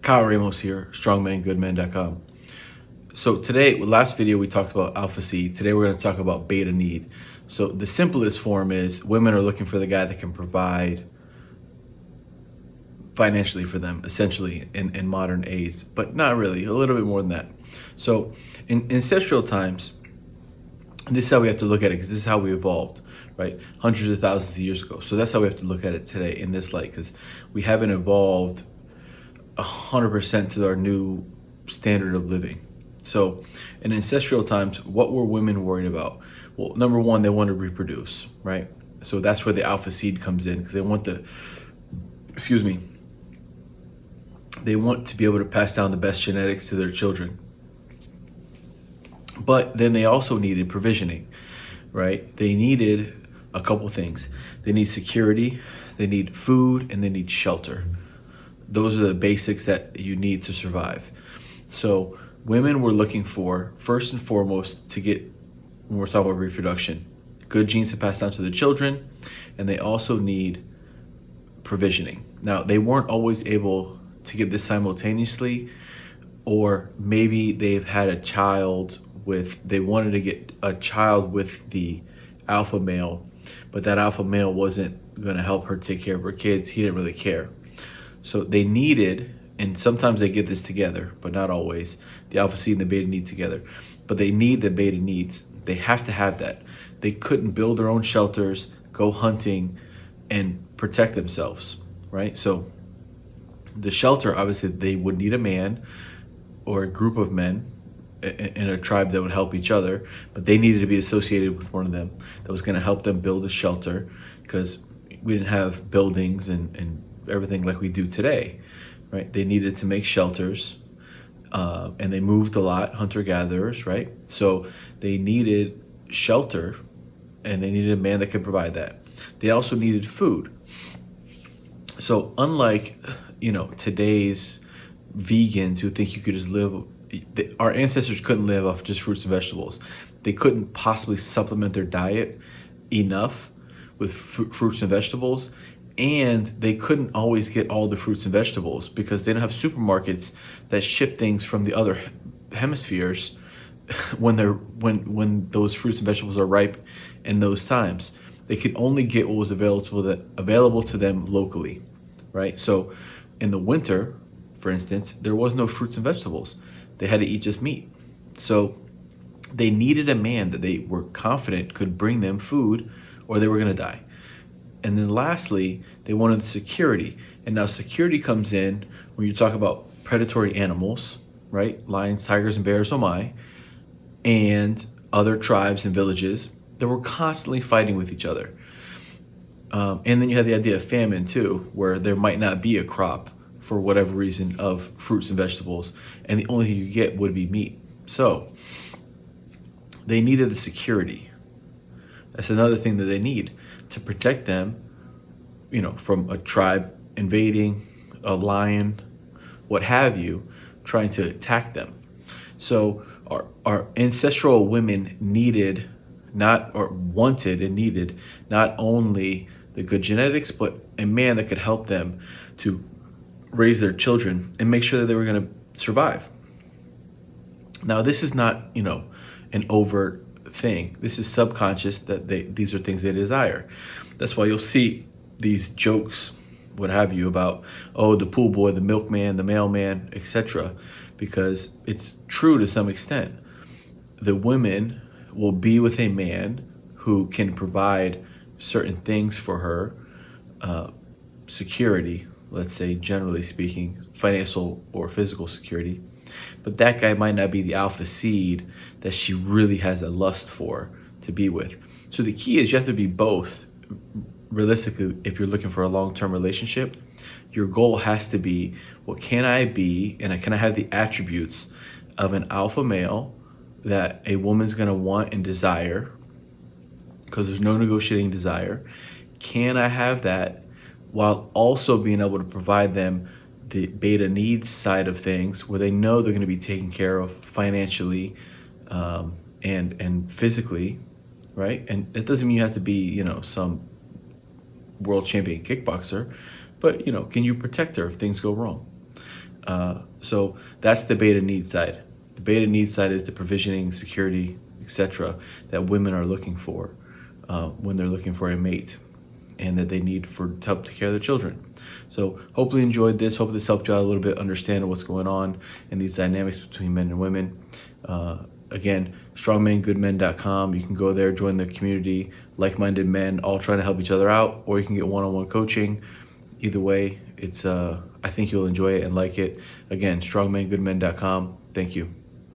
Kyle Ramos here, strongmangoodman.com. So today, last video we talked about alpha seed. Today we're going to talk about beta need. So the simplest form is women are looking for the guy that can provide financially for them, essentially in modern age, but not really, a little bit more than that. So in ancestral times, this is how we have to look at it, because this is how we evolved, right? Hundreds of thousands of years ago. So that's how we have to look at it today in this light, because we haven't evolved 100% to our new standard of living. So in ancestral times, what were women worried about? Well, number one, they want to reproduce, right? So that's where the alpha seed comes in, because they want they want to be able to pass down the best genetics to their children. But then they also needed provisioning, right? They needed a couple things. They need security, they need food, and they need shelter. Those are the basics that you need to survive. So women were looking for, first and foremost, to get, when we're talking about reproduction, good genes to pass down to the children, and they also need provisioning. Now, they weren't always able to get this simultaneously, or maybe they've had a child with, they wanted to get a child with the alpha male, but that alpha male wasn't gonna help her take care of her kids. He didn't really care. So they needed, and sometimes they get this together, but not always, the alpha seed and the beta need together, but they need the beta needs. They have to have that. They couldn't build their own shelters, go hunting, and protect themselves, right? So the shelter, obviously, they would need a man or a group of men in a tribe that would help each other, but they needed to be associated with one of them that was gonna help them build a shelter, because we didn't have buildings and everything like we do today, right? They needed to make shelters, and they moved a lot, hunter-gatherers, right? So they needed shelter, and they needed a man that could provide that. They also needed food. So unlike, today's vegans who think you could just live, our ancestors couldn't live off just fruits and vegetables. They couldn't possibly supplement their diet enough with fruits and vegetables, and they couldn't always get all the fruits and vegetables because they don't have supermarkets that ship things from the other hemispheres when those fruits and vegetables are ripe in those times. They could only get what was available to them locally, right? So in the winter, for instance, there was no fruits and vegetables. They had to eat just meat. So they needed a man that they were confident could bring them food, or they were gonna die. And then lastly, they wanted security. And now security comes in when you talk about predatory animals, right? Lions, tigers, and bears, oh my, and other tribes and villages that were constantly fighting with each other. And then you have the idea of famine too, where there might not be a crop for whatever reason of fruits and vegetables, and the only thing you get would be meat. So they needed the security. That's another thing that they need to protect them, from a tribe invading, a lion, what have you, trying to attack them. So our ancestral women needed wanted and needed not only the good genetics, but a man that could help them to raise their children and make sure that they were going to survive. Now, this is not, an overt thing. This is subconscious that these are things they desire. That's why you'll see these jokes, what have you, about, oh, the pool boy, the milkman, the mailman, etc., because it's true to some extent. The women will be with a man who can provide certain things for her, security, let's say, generally speaking, financial or physical security, but that guy might not be the alpha seed that she really has a lust for to be with. So the key is you have to be both. Realistically, if you're looking for a long-term relationship, your goal has to be, what can I be, and can I have the attributes of an alpha male that a woman's gonna want and desire, because there's no negotiating desire. Can I have that while also being able to provide them the beta needs side of things, where they know they're gonna be taken care of financially and physically, right? And it doesn't mean you have to be, some world champion kickboxer, but can you protect her if things go wrong? So that's the beta need side. The beta need side is the provisioning, security, etc. that women are looking for when they're looking for a mate, and that they need to help take care of their children. So hopefully you enjoyed this. Hope this helped you out a little bit, understand what's going on and these dynamics between men and women. Again, strongmengoodmen.com. You can go there, join the community, like-minded men, all trying to help each other out, or you can get one-on-one coaching. Either way, it's I think you'll enjoy it and like it. Again, strongmengoodmen.com. Thank you.